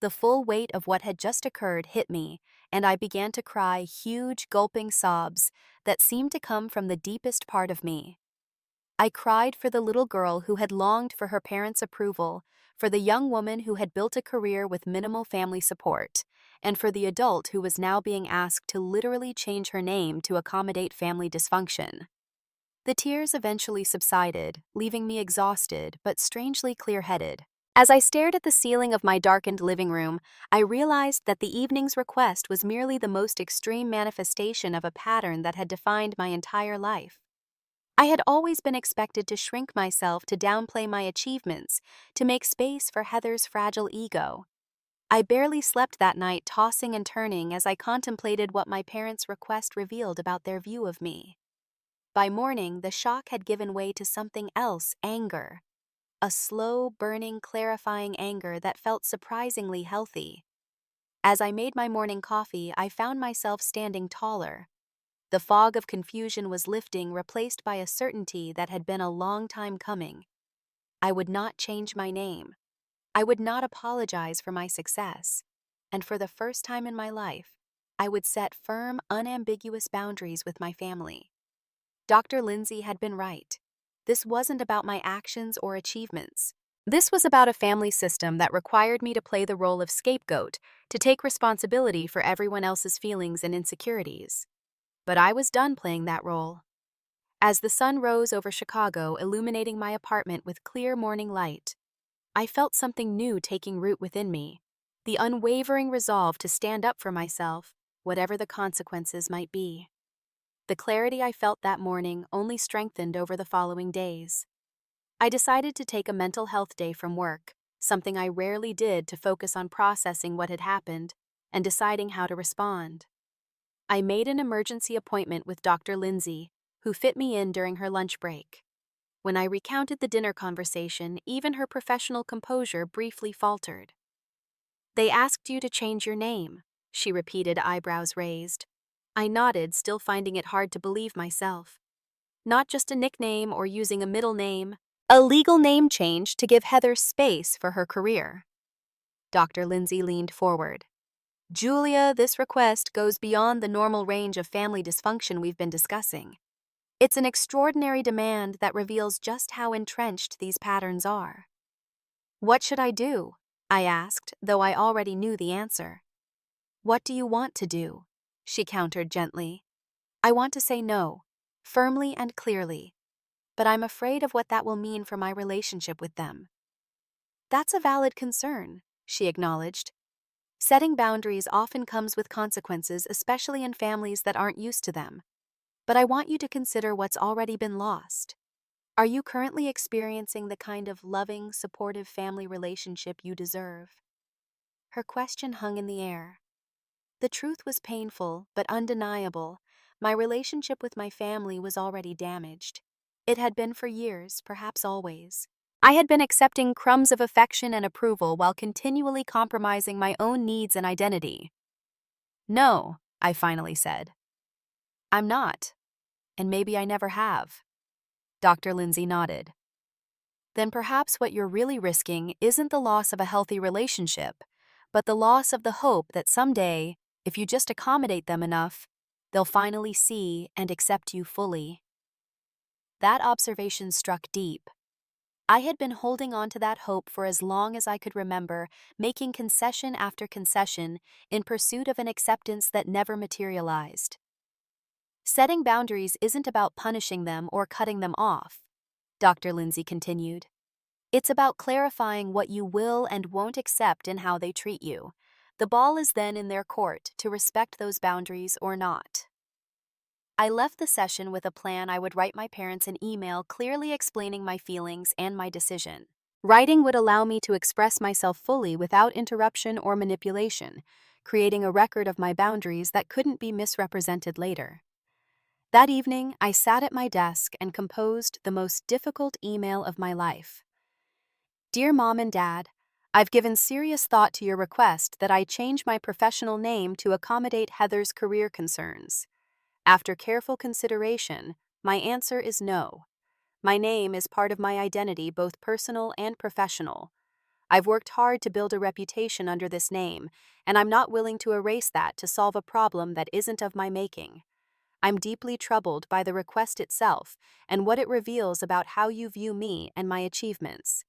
The full weight of what had just occurred hit me, and I began to cry huge, gulping sobs that seemed to come from the deepest part of me. I cried for the little girl who had longed for her parents' approval, for the young woman who had built a career with minimal family support, and for the adult who was now being asked to literally change her name to accommodate family dysfunction. The tears eventually subsided, leaving me exhausted but strangely clear-headed. As I stared at the ceiling of my darkened living room, I realized that the evening's request was merely the most extreme manifestation of a pattern that had defined my entire life. I had always been expected to shrink myself, to downplay my achievements, to make space for Heather's fragile ego. I barely slept that night, tossing and turning as I contemplated what my parents' request revealed about their view of me. By morning, the shock had given way to something else: anger. A slow, burning, clarifying anger that felt surprisingly healthy. As I made my morning coffee, I found myself standing taller. The fog of confusion was lifting, replaced by a certainty that had been a long time coming. I would not change my name. I would not apologize for my success. And for the first time in my life, I would set firm, unambiguous boundaries with my family. Dr. Lindsay had been right. This wasn't about my actions or achievements. This was about a family system that required me to play the role of scapegoat, to take responsibility for everyone else's feelings and insecurities. But I was done playing that role. As the sun rose over Chicago, illuminating my apartment with clear morning light, I felt something new taking root within me, the unwavering resolve to stand up for myself, whatever the consequences might be. The clarity I felt that morning only strengthened over the following days. I decided to take a mental health day from work, something I rarely did, to focus on processing what had happened and deciding how to respond. I made an emergency appointment with Dr. Lindsay, who fit me in during her lunch break. When I recounted the dinner conversation, even her professional composure briefly faltered. "They asked you to change your name," she repeated, eyebrows raised. I nodded, still finding it hard to believe myself. Not just a nickname or using a middle name, a legal name change to give Heather space for her career. Dr. Lindsay leaned forward. "Julia, this request goes beyond the normal range of family dysfunction we've been discussing. It's an extraordinary demand that reveals just how entrenched these patterns are." "What should I do?" I asked, though I already knew the answer. "What do you want to do?" she countered gently. "I want to say no, firmly and clearly, but I'm afraid of what that will mean for my relationship with them." "That's a valid concern," she acknowledged. "Setting boundaries often comes with consequences, especially in families that aren't used to them. But I want you to consider what's already been lost. Are you currently experiencing the kind of loving, supportive family relationship you deserve?" Her question hung in the air. The truth was painful, but undeniable. My relationship with my family was already damaged. It had been for years, perhaps always. I had been accepting crumbs of affection and approval while continually compromising my own needs and identity. "No," I finally said. "I'm not. And maybe I never have." Dr. Lindsay nodded. "Then perhaps what you're really risking isn't the loss of a healthy relationship, but the loss of the hope that someday, if you just accommodate them enough, they'll finally see and accept you fully." That observation struck deep. I had been holding on to that hope for as long as I could remember, making concession after concession in pursuit of an acceptance that never materialized. "Setting boundaries isn't about punishing them or cutting them off," Dr. Lindsay continued. "It's about clarifying what you will and won't accept in how they treat you. The ball is then in their court to respect those boundaries or not." I left the session with a plan. I would write my parents an email clearly explaining my feelings and my decision. Writing would allow me to express myself fully without interruption or manipulation, creating a record of my boundaries that couldn't be misrepresented later. That evening, I sat at my desk and composed the most difficult email of my life. "Dear Mom and Dad, I've given serious thought to your request that I change my professional name to accommodate Heather's career concerns. After careful consideration, my answer is no. My name is part of my identity, both personal and professional. I've worked hard to build a reputation under this name, and I'm not willing to erase that to solve a problem that isn't of my making. I'm deeply troubled by the request itself and what it reveals about how you view me and my achievements.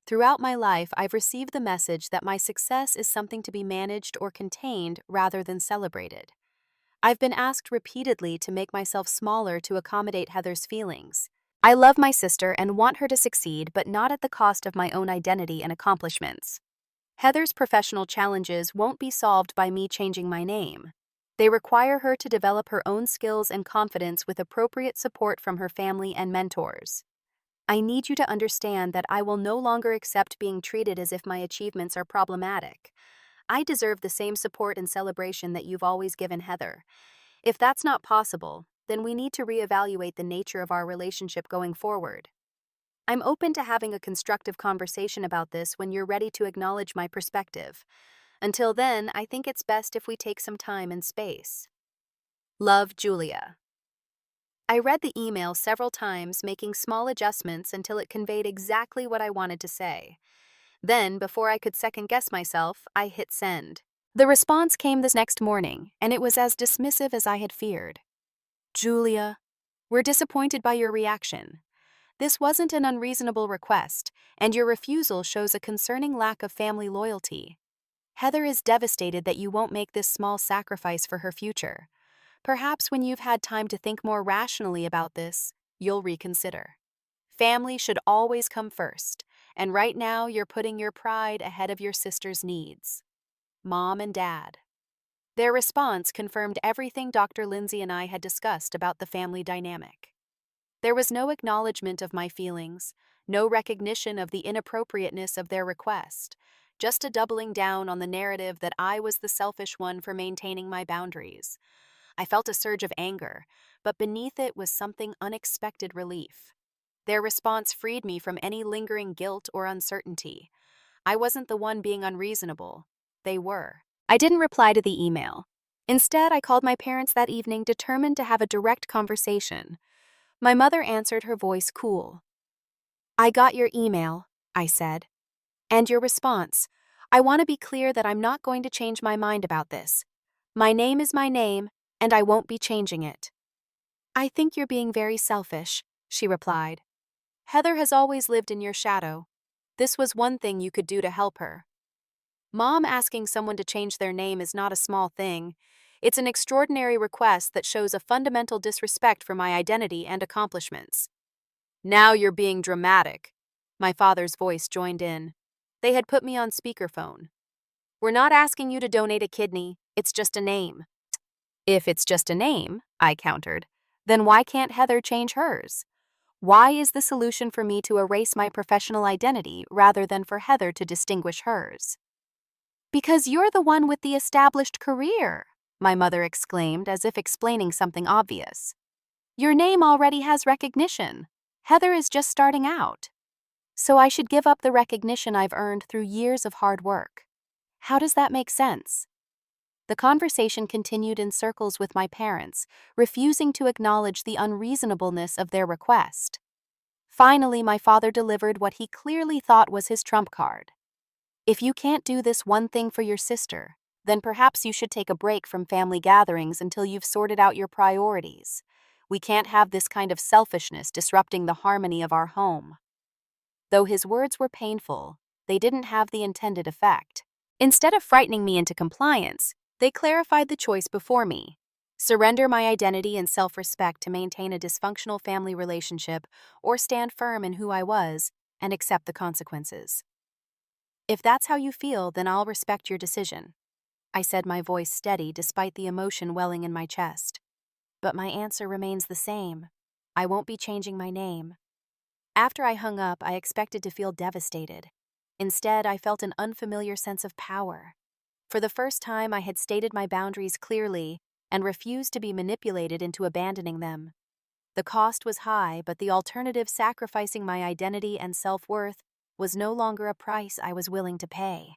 Throughout my life, I've received the message that my success is something to be managed or contained rather than celebrated. I've been asked repeatedly to make myself smaller to accommodate Heather's feelings. I love my sister and want her to succeed, but not at the cost of my own identity and accomplishments. Heather's professional challenges won't be solved by me changing my name. They require her to develop her own skills and confidence with appropriate support from her family and mentors. I need you to understand that I will no longer accept being treated as if my achievements are problematic. I deserve the same support and celebration that you've always given Heather. If that's not possible, then we need to reevaluate the nature of our relationship going forward. I'm open to having a constructive conversation about this when you're ready to acknowledge my perspective. Until then, I think it's best if we take some time and space. Love, Julia. I read the email several times, making small adjustments until it conveyed exactly what I wanted to say. Then, before I could second-guess myself, I hit send. The response came this next morning, and it was as dismissive as I had feared. Julia, we're disappointed by your reaction. This wasn't an unreasonable request, and your refusal shows a concerning lack of family loyalty. Heather is devastated that you won't make this small sacrifice for her future. Perhaps when you've had time to think more rationally about this, you'll reconsider. Family should always come first, and right now you're putting your pride ahead of your sister's needs. Mom and Dad. Their response confirmed everything Dr. Lindsay and I had discussed about the family dynamic. There was no acknowledgement of my feelings, no recognition of the inappropriateness of their request, just a doubling down on the narrative that I was the selfish one for maintaining my boundaries. I felt a surge of anger, but beneath it was something unexpected relief. Their response freed me from any lingering guilt or uncertainty. I wasn't the one being unreasonable. They were. I didn't reply to the email. Instead, I called my parents that evening, determined to have a direct conversation. My mother answered, her voice cool. I got your email, I said. And your response. I want to be clear that I'm not going to change my mind about this. My name is my name, and I won't be changing it. I think you're being very selfish, she replied. Heather has always lived in your shadow. This was one thing you could do to help her. Mom asking someone to change their name is not a small thing. It's an extraordinary request that shows a fundamental disrespect for my identity and accomplishments. Now you're being dramatic. My father's voice joined in. They had put me on speakerphone. We're not asking you to donate a kidney, it's just a name. If it's just a name, I countered, then why can't Heather change hers? Why is the solution for me to erase my professional identity rather than for Heather to distinguish hers? Because you're the one with the established career, my mother exclaimed as if explaining something obvious. Your name already has recognition. Heather is just starting out. So I should give up the recognition I've earned through years of hard work. How does that make sense? The conversation continued in circles with my parents, refusing to acknowledge the unreasonableness of their request. Finally, my father delivered what he clearly thought was his trump card. If you can't do this one thing for your sister, then perhaps you should take a break from family gatherings until you've sorted out your priorities. We can't have this kind of selfishness disrupting the harmony of our home. Though his words were painful, they didn't have the intended effect. Instead of frightening me into compliance, they clarified the choice before me: surrender my identity and self-respect to maintain a dysfunctional family relationship, or stand firm in who I was and accept the consequences. If that's how you feel, then I'll respect your decision, I said, my voice steady despite the emotion welling in my chest. But my answer remains the same. I won't be changing my name. After I hung up, I expected to feel devastated. Instead, I felt an unfamiliar sense of power. For the first time, I had stated my boundaries clearly and refused to be manipulated into abandoning them. The cost was high, but the alternative, sacrificing my identity and self-worth, was no longer a price I was willing to pay.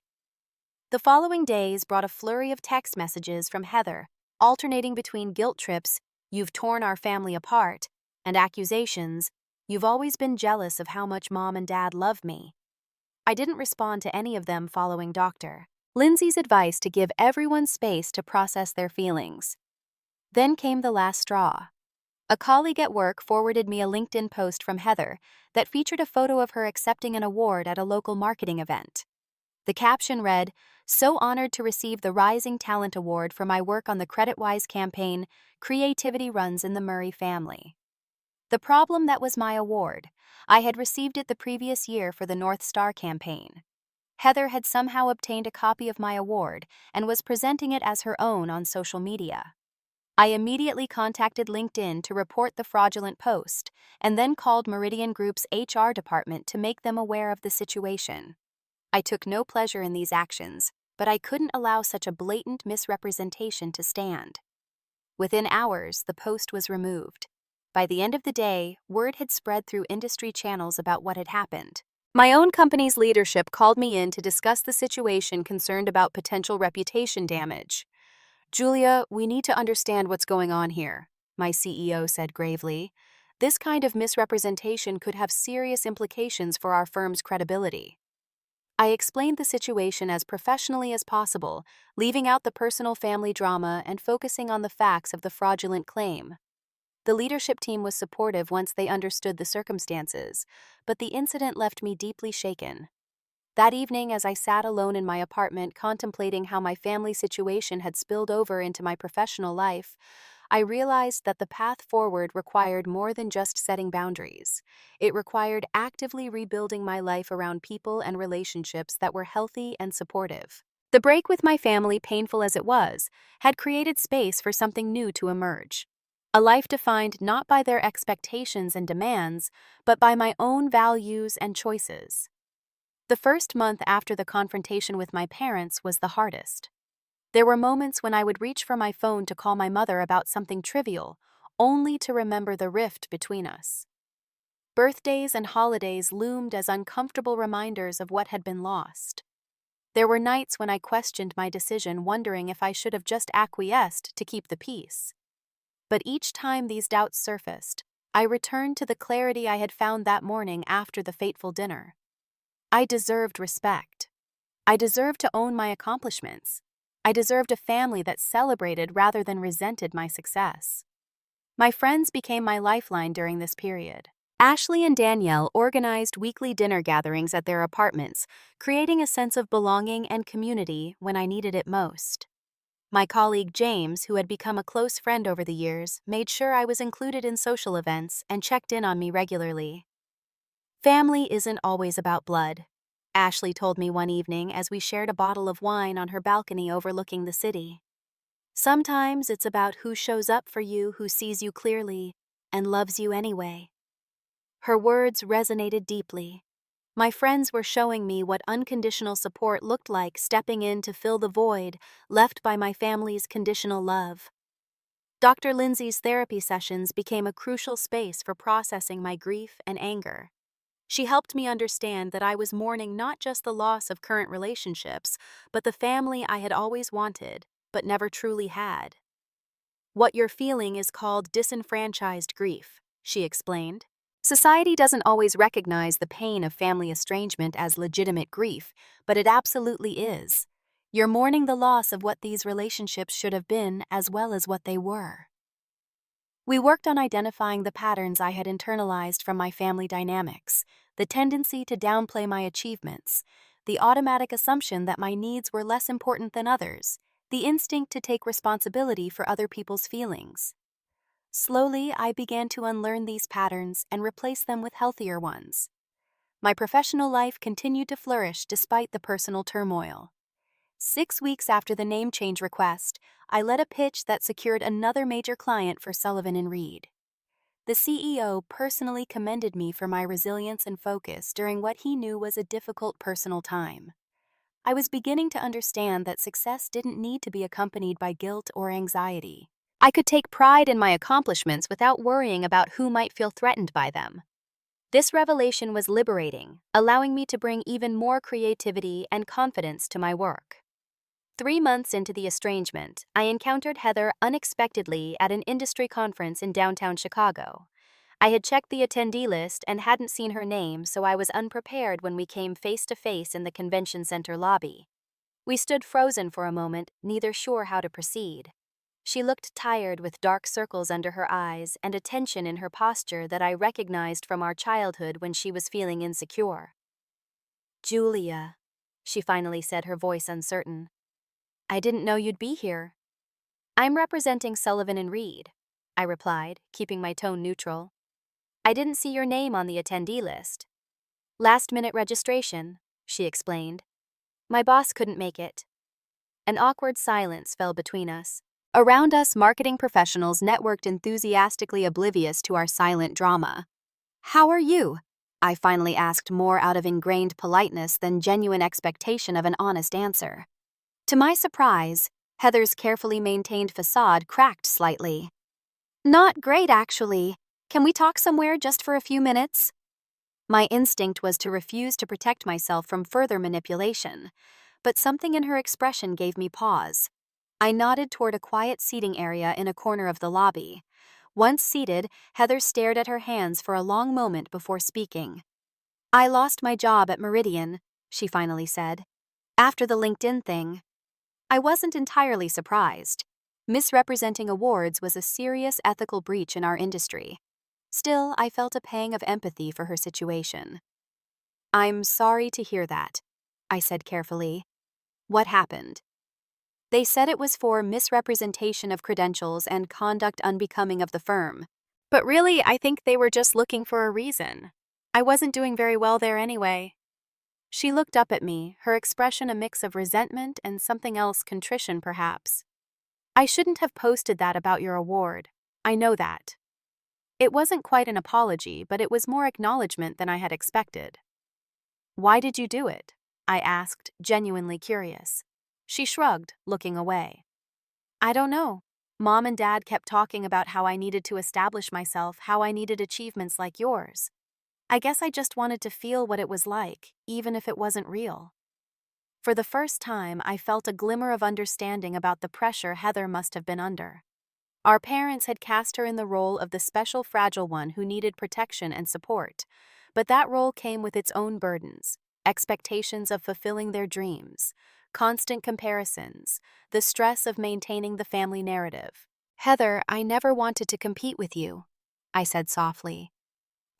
The following days brought a flurry of text messages from Heather, alternating between guilt trips, "You've torn our family apart," and accusations, "You've always been jealous of how much Mom and Dad love me." I didn't respond to any of them, following Dr. Lindsay's advice to give everyone space to process their feelings. Then came the last straw. A colleague at work forwarded me a LinkedIn post from Heather that featured a photo of her accepting an award at a local marketing event. The caption read, "So honored to receive the Rising Talent Award for my work on the CreditWise campaign, Creativity Runs in the Murray Family." The problem that was my award. I had received it the previous year for the North Star campaign. Heather had somehow obtained a copy of my award and was presenting it as her own on social media. I immediately contacted LinkedIn to report the fraudulent post and then called Meridian Group's HR department to make them aware of the situation. I took no pleasure in these actions, but I couldn't allow such a blatant misrepresentation to stand. Within hours, the post was removed. By the end of the day, word had spread through industry channels about what had happened. My own company's leadership called me in to discuss the situation, concerned about potential reputation damage. "Julia, we need to understand what's going on here," my CEO said gravely. "This kind of misrepresentation could have serious implications for our firm's credibility." I explained the situation as professionally as possible, leaving out the personal family drama and focusing on the facts of the fraudulent claim. The leadership team was supportive once they understood the circumstances, but the incident left me deeply shaken. That evening, as I sat alone in my apartment contemplating how my family situation had spilled over into my professional life, I realized that the path forward required more than just setting boundaries. It required actively rebuilding my life around people and relationships that were healthy and supportive. The break with my family, painful as it was, had created space for something new to emerge. A life defined not by their expectations and demands, but by my own values and choices. The first month after the confrontation with my parents was the hardest. There were moments when I would reach for my phone to call my mother about something trivial, only to remember the rift between us. Birthdays and holidays loomed as uncomfortable reminders of what had been lost. There were nights when I questioned my decision, wondering if I should have just acquiesced to keep the peace. But each time these doubts surfaced, I returned to the clarity I had found that morning after the fateful dinner. I deserved respect. I deserved to own my accomplishments. I deserved a family that celebrated rather than resented my success. My friends became my lifeline during this period. Ashley and Danielle organized weekly dinner gatherings at their apartments, creating a sense of belonging and community when I needed it most. My colleague James, who had become a close friend over the years, made sure I was included in social events and checked in on me regularly. "Family isn't always about blood," Ashley told me one evening as we shared a bottle of wine on her balcony overlooking the city. "Sometimes it's about who shows up for you, who sees you clearly, and loves you anyway." Her words resonated deeply. My friends were showing me what unconditional support looked like, stepping in to fill the void left by my family's conditional love. Dr. Lindsay's therapy sessions became a crucial space for processing my grief and anger. She helped me understand that I was mourning not just the loss of current relationships, but the family I had always wanted, but never truly had. "What you're feeling is called disenfranchised grief," she explained. "Society doesn't always recognize the pain of family estrangement as legitimate grief, but it absolutely is. You're mourning the loss of what these relationships should have been as well as what they were." We worked on identifying the patterns I had internalized from my family dynamics, the tendency to downplay my achievements, the automatic assumption that my needs were less important than others, the instinct to take responsibility for other people's feelings. Slowly, I began to unlearn these patterns and replace them with healthier ones. My professional life continued to flourish despite the personal turmoil. 6 weeks after the name change request, I led a pitch that secured another major client for Sullivan & Reed. The CEO personally commended me for my resilience and focus during what he knew was a difficult personal time. I was beginning to understand that success didn't need to be accompanied by guilt or anxiety. I could take pride in my accomplishments without worrying about who might feel threatened by them. This revelation was liberating, allowing me to bring even more creativity and confidence to my work. 3 months into the estrangement, I encountered Heather unexpectedly at an industry conference in downtown Chicago. I had checked the attendee list and hadn't seen her name, so I was unprepared when we came face to face in the convention center lobby. We stood frozen for a moment, neither sure how to proceed. She looked tired with dark circles under her eyes and a tension in her posture that I recognized from our childhood when she was feeling insecure. "Julia," she finally said, her voice uncertain. "I didn't know you'd be here." "I'm representing Sullivan and Reed," I replied, keeping my tone neutral. "I didn't see your name on the attendee list." "Last-minute registration," she explained. "My boss couldn't make it." An awkward silence fell between us. Around us, marketing professionals networked enthusiastically, oblivious to our silent drama. "How are you?" I finally asked, more out of ingrained politeness than genuine expectation of an honest answer. To my surprise, Heather's carefully maintained facade cracked slightly. "Not great, actually. Can we talk somewhere just for a few minutes?" My instinct was to refuse to protect myself from further manipulation, but something in her expression gave me pause. I nodded toward a quiet seating area in a corner of the lobby. Once seated, Heather stared at her hands for a long moment before speaking. "I lost my job at Meridian," she finally said, "after the LinkedIn thing." I wasn't entirely surprised. Misrepresenting awards was a serious ethical breach in our industry. Still, I felt a pang of empathy for her situation. "I'm sorry to hear that," I said carefully. "What happened?" "They said it was for misrepresentation of credentials and conduct unbecoming of the firm. But really, I think they were just looking for a reason. I wasn't doing very well there anyway." She looked up at me, her expression a mix of resentment and something else, contrition perhaps. "I shouldn't have posted that about your award. I know that." It wasn't quite an apology, but it was more acknowledgement than I had expected. "Why did you do it?" I asked, genuinely curious. She shrugged, looking away. "I don't know. Mom and Dad kept talking about how I needed to establish myself, how I needed achievements like yours. I guess I just wanted to feel what it was like, even if it wasn't real." For the first time, I felt a glimmer of understanding about the pressure Heather must have been under. Our parents had cast her in the role of the special fragile one who needed protection and support, but that role came with its own burdens, expectations of fulfilling their dreams, constant comparisons, the stress of maintaining the family narrative. "Heather, I never wanted to compete with you," I said softly.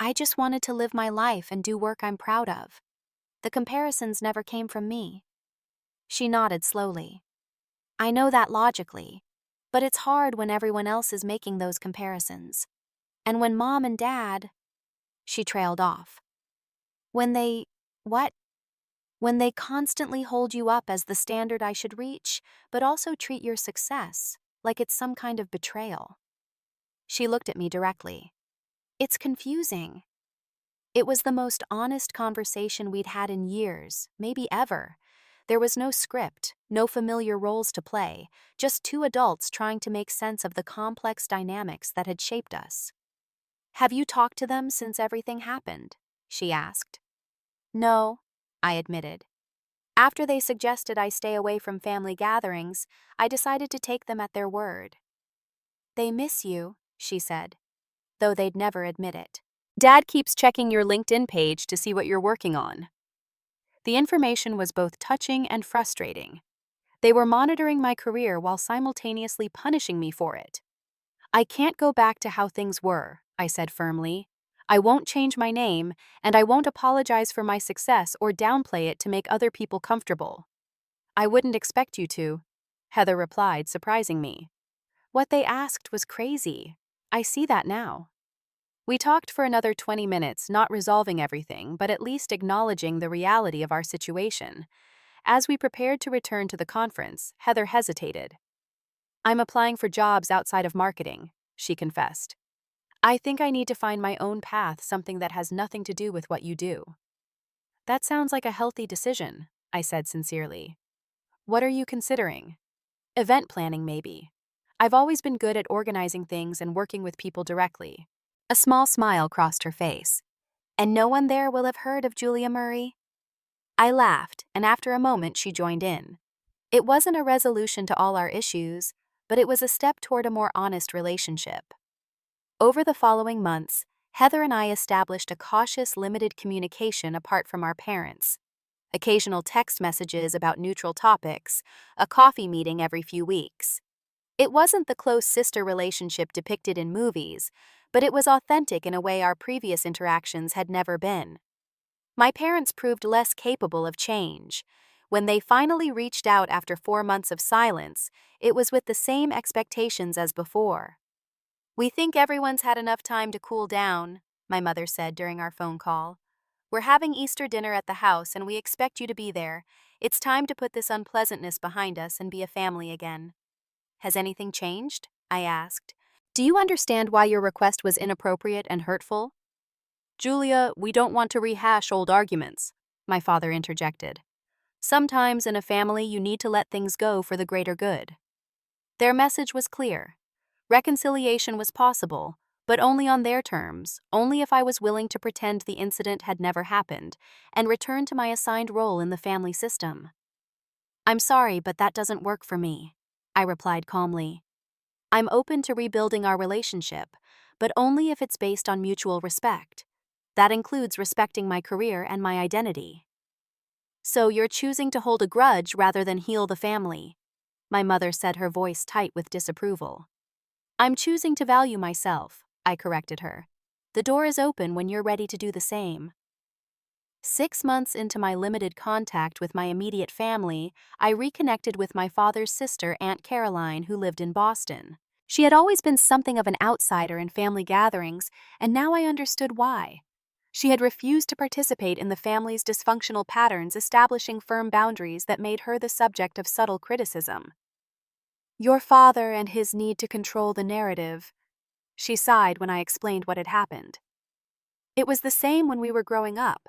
"I just wanted to live my life and do work I'm proud of. The comparisons never came from me." She nodded slowly. "I know that logically, but it's hard when everyone else is making those comparisons. And when Mom and Dad—" She trailed off. "When they— what?" "When they constantly hold you up as the standard I should reach, but also treat your success like it's some kind of betrayal." She looked at me directly. "It's confusing." It was the most honest conversation we'd had in years, maybe ever. There was no script, no familiar roles to play, just two adults trying to make sense of the complex dynamics that had shaped us. "Have you talked to them since everything happened?" she asked. "No," I admitted. "After they suggested I stay away from family gatherings, I decided to take them at their word." "They miss you," she said, though they'd never admit it. "Dad keeps checking your LinkedIn page to see what you're working on." The information was both touching and frustrating. They were monitoring my career while simultaneously punishing me for it. "I can't go back to how things were," I said firmly. "I won't change my name, and I won't apologize for my success or downplay it to make other people comfortable." "I wouldn't expect you to," Heather replied, surprising me. "What they asked was crazy. I see that now." We talked for another 20 minutes, not resolving everything, but at least acknowledging the reality of our situation. As we prepared to return to the conference, Heather hesitated. "I'm applying for jobs outside of marketing," she confessed. "I think I need to find my own path, something that has nothing to do with what you do." "That sounds like a healthy decision," I said sincerely. "What are you considering?" "Event planning, maybe. I've always been good at organizing things and working with people directly." A small smile crossed her face. "And no one there will have heard of Julia Murray?" I laughed, and after a moment she joined in. It wasn't a resolution to all our issues, but it was a step toward a more honest relationship. Over the following months, Heather and I established a cautious, limited communication apart from our parents. Occasional text messages about neutral topics, a coffee meeting every few weeks. It wasn't the close sister relationship depicted in movies, but it was authentic in a way our previous interactions had never been. My parents proved less capable of change. When they finally reached out after 4 months of silence, it was with the same expectations as before. "We think everyone's had enough time to cool down," my mother said during our phone call. "We're having Easter dinner at the house and we expect you to be there. It's time to put this unpleasantness behind us and be a family again." "Has anything changed?" I asked. "Do you understand why your request was inappropriate and hurtful?" "Julia, we don't want to rehash old arguments," my father interjected. "Sometimes in a family you need to let things go for the greater good." Their message was clear. Reconciliation was possible, but only on their terms, only if I was willing to pretend the incident had never happened and return to my assigned role in the family system. "I'm sorry, but that doesn't work for me," I replied calmly. "I'm open to rebuilding our relationship, but only if it's based on mutual respect. That includes respecting my career and my identity." "So you're choosing to hold a grudge rather than heal the family?" My mother said, her voice tight with disapproval. "I'm choosing to value myself," I corrected her. "The door is open when you're ready to do the same." 6 months into my limited contact with my immediate family, I reconnected with my father's sister, Aunt Caroline, who lived in Boston. She had always been something of an outsider in family gatherings, and now I understood why. She had refused to participate in the family's dysfunctional patterns, establishing firm boundaries that made her the subject of subtle criticism. "Your father and his need to control the narrative," she sighed when I explained what had happened. "It was the same when we were growing up.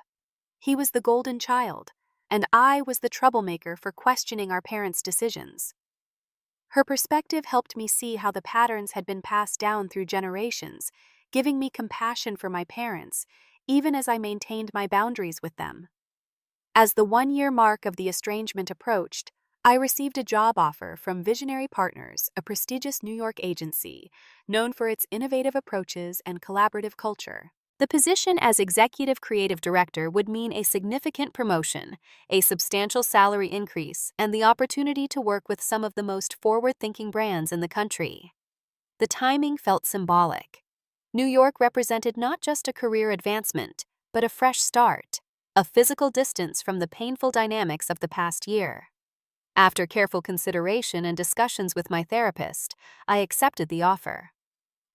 He was the golden child, and I was the troublemaker for questioning our parents' decisions." Her perspective helped me see how the patterns had been passed down through generations, giving me compassion for my parents, even as I maintained my boundaries with them. As the 1-year mark of the estrangement approached, I received a job offer from Visionary Partners, a prestigious New York agency known for its innovative approaches and collaborative culture. The position as Executive Creative Director would mean a significant promotion, a substantial salary increase, and the opportunity to work with some of the most forward-thinking brands in the country. The timing felt symbolic. New York represented not just a career advancement, but a fresh start, a physical distance from the painful dynamics of the past year. After careful consideration and discussions with my therapist, I accepted the offer.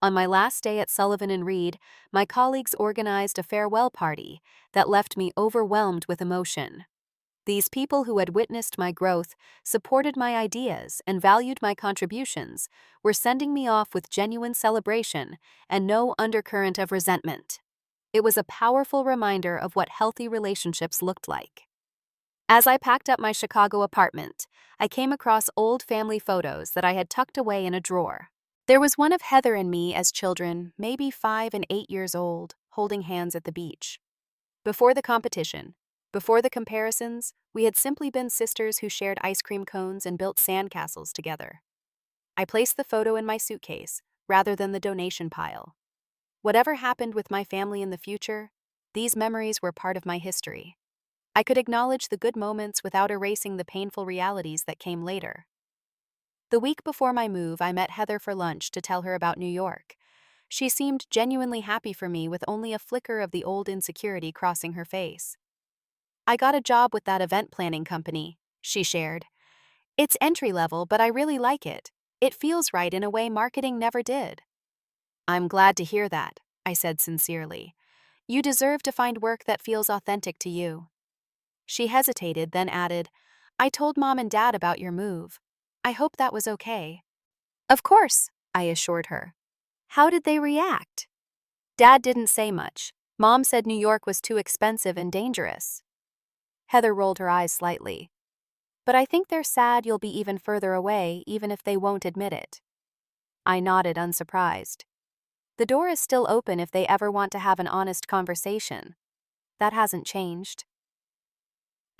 On my last day at Sullivan & Reed, my colleagues organized a farewell party that left me overwhelmed with emotion. These people who had witnessed my growth, supported my ideas, and valued my contributions were sending me off with genuine celebration and no undercurrent of resentment. It was a powerful reminder of what healthy relationships looked like. As I packed up my Chicago apartment, I came across old family photos that I had tucked away in a drawer. There was one of Heather and me as children, maybe 5 and 8 years old, holding hands at the beach. Before the competition, before the comparisons, we had simply been sisters who shared ice cream cones and built sandcastles together. I placed the photo in my suitcase, rather than the donation pile. Whatever happened with my family in the future, these memories were part of my history. I could acknowledge the good moments without erasing the painful realities that came later. The week before my move, I met Heather for lunch to tell her about New York. She seemed genuinely happy for me, with only a flicker of the old insecurity crossing her face. "I got a job with that event planning company," she shared. "It's entry level, but I really like it. It feels right in a way marketing never did." "I'm glad to hear that," I said sincerely. "You deserve to find work that feels authentic to you." She hesitated, then added, "I told Mom and Dad about your move. I hope that was okay." "Of course," I assured her. "How did they react?" "Dad didn't say much. Mom said New York was too expensive and dangerous." Heather rolled her eyes slightly. "But I think they're sad you'll be even further away, even if they won't admit it." I nodded, unsurprised. "The door is still open if they ever want to have an honest conversation. That hasn't changed."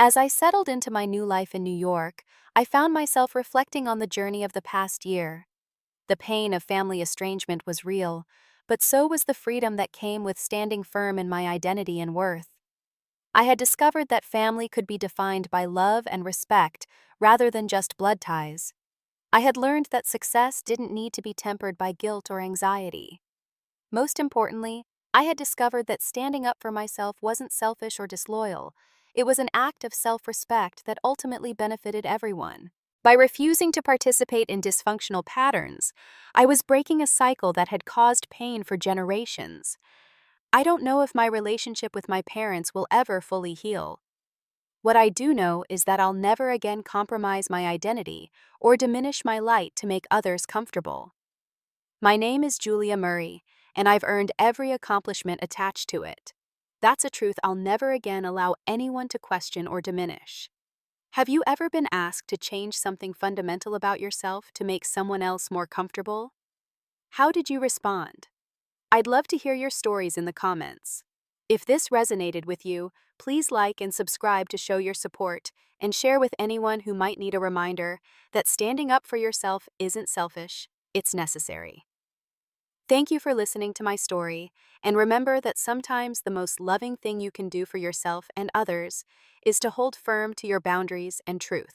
As I settled into my new life in New York, I found myself reflecting on the journey of the past year. The pain of family estrangement was real, but so was the freedom that came with standing firm in my identity and worth. I had discovered that family could be defined by love and respect rather than just blood ties. I had learned that success didn't need to be tempered by guilt or anxiety. Most importantly, I had discovered that standing up for myself wasn't selfish or disloyal. It was an act of self-respect that ultimately benefited everyone. By refusing to participate in dysfunctional patterns, I was breaking a cycle that had caused pain for generations. I don't know if my relationship with my parents will ever fully heal. What I do know is that I'll never again compromise my identity or diminish my light to make others comfortable. My name is Julia Murray, and I've earned every accomplishment attached to it. That's a truth I'll never again allow anyone to question or diminish. Have you ever been asked to change something fundamental about yourself to make someone else more comfortable? How did you respond? I'd love to hear your stories in the comments. If this resonated with you, please like and subscribe to show your support and share with anyone who might need a reminder that standing up for yourself isn't selfish, it's necessary. Thank you for listening to my story, and remember that sometimes the most loving thing you can do for yourself and others is to hold firm to your boundaries and truth.